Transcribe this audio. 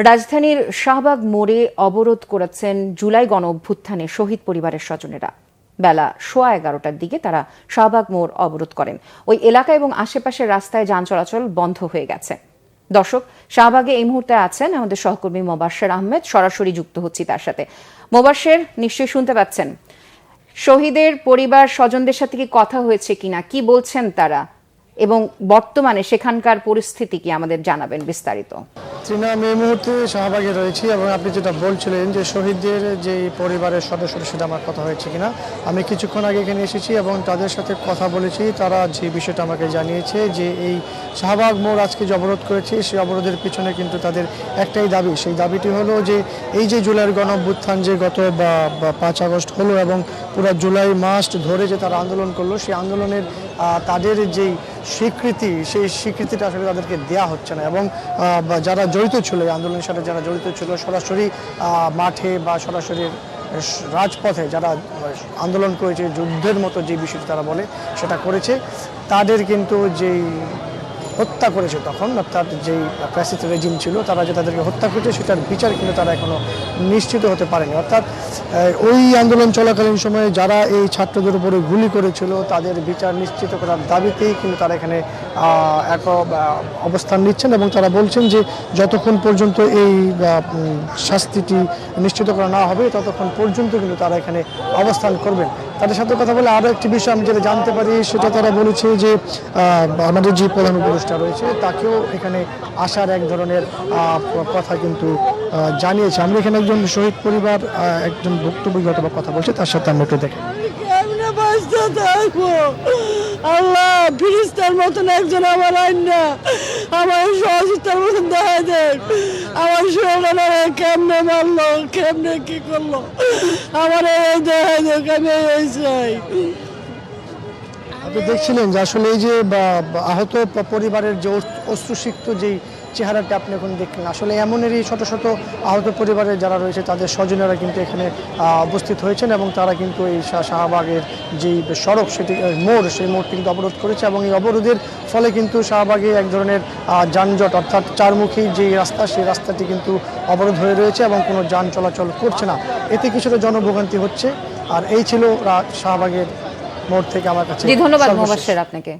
রাজধানীর শাহবাগ মোড়ে অবরোধ করেছেন জুলাই গণ অভ্যুত্থানে শহীদ পরিবারের স্বজনেরা। বেলা 11:15টার দিকে তারা শাহবাগ মোড় অবরোধ করেন। ওই এলাকা এবং আশেপাশের রাস্তায় যান চলাচল বন্ধ হয়ে গেছে। দর্শক, শাহবাগে এই মুহূর্তে আছেন আমাদের সহকর্মী মোবাশ্বের আহমেদ। সরাসরি যুক্ত হচ্ছি তার সাথে। মোবাশ্বের, নিশ্চয়ই শুনতে পাচ্ছেন। শহীদের পরিবার স্বজনদের সাথে কি কথা হয়েছে কিনা, কি বলছেন তারা, এবং বর্তমানে সেখানকার পরিস্থিতি কি আমাদের জানাবেন বিস্তারিত। আমি এই মুহূর্তে শাহবাগে রয়েছি এবং আপনি যেটা বলছিলেন যে শহীদদের যে পরিবারের সদস্যদের সাথে আমার কথা হয়েছে কিনা, আমি কিছুক্ষণ আগে এখানে এসেছি এবং তাদের সাথে কথা বলেছি। তারা যে বিষয়টা আমাকে জানিয়েছে যে এই শাহবাগ মোড় আজকে যে অবরোধ করেছে, সেই অবরোধের পিছনে কিন্তু তাদের একটাই দাবি। সেই দাবিটি হলো যে এই যে জুলাইয়ের গণ অভ্যুত্থান যে গত 5 আগস্ট হলো এবং পুরো জুলাই মাস ধরে যে তারা আন্দোলন করলো, সেই আন্দোলনের তাদের যেই স্বীকৃতি, সেই স্বীকৃতিটা আসলে তাদেরকে দেওয়া হচ্ছে না। এবং যারা জড়িত ছিল এই আন্দোলনের সাথে, যারা জড়িত ছিল সরাসরি মাঠে বা সরাসরি রাজপথে যারা আন্দোলন করেছে, যুদ্ধের মতো যে বিষয়টি তারা বলে সেটা করেছে, তাদের কিন্তু যেই হত্যা করেছে তখন, অর্থাৎ যেই ফ্যাসিস্ট রেজিম ছিল, তারা যে তাদেরকে হত্যা করেছে সেটার বিচার কিন্তু তারা এখনো নিশ্চিত হতে পারেনি। অর্থাৎ ওই আন্দোলন চলাকালীন সময়ে যারা এই ছাত্রদের উপরে গুলি করেছিল তাদের বিচার নিশ্চিত করার দাবিতেই কিন্তু তারা এখানে এক অবস্থান নিচ্ছেন এবং তারা বলছেন যে যতক্ষণ পর্যন্ত এই শাস্তিটি নিশ্চিত করা না হবে ততক্ষণ পর্যন্ত কিন্তু তারা এখানে অবস্থান করবেন। তাদের সাথে কথা বলে আরও একটি বিষয় আমি যেটা জানতে পারি, সেটা তারা বলেছে যে আমাদের যে প্রধান উপদেষ্টা রয়েছে তাকেও এখানে আসার এক ধরনের কথা কিন্তু জানিয়েছে। আমরা এখানে একজন শহীদ পরিবার একজন ভুক্তভোগী অথবা কথা বলছে, তার সাথে আমরা একটু দেখি। আল্লাহ, ফিরিস্তার মতন একজন আমার আইনা আমার সহযোগিতার মতন দেখা দেখ। আমার শরীরে কেমনে মারলো, কেমনে কি করলো, আমার এই দেখা দেখ। আমি এই চাই। আপনি দেখছিলেন যে আসলে এই যে আহত পরিবারের যে অশ্রুসিক্ত যেই চেহারাটা আপনি এখন দেখলেন, আসলে এমনেরই শত শত আহত পরিবারের যারা রয়েছে তাদের স্বজনেরা কিন্তু এখানে উপস্থিত হয়েছেন এবং তারা কিন্তু এই শাহবাগের যেই সড়ক, সেটি মোড়, সেই মোড়টি কিন্তু অবরোধ করেছে এবং এই অবরোধের ফলে কিন্তু শাহবাগে এক ধরনের যানজট, অর্থাৎ চারমুখী যে রাস্তা, সেই রাস্তাটি কিন্তু অবরোধ হয়ে রয়েছে এবং কোনো যান চলাচল করছে না। এতে কিছুটা জনভোগান্তি হচ্ছে। আর এই ছিল শাহবাগের মোড় থেকে আমার কাছে। ধন্যবাদ মোবাশ্বের আপনাকে।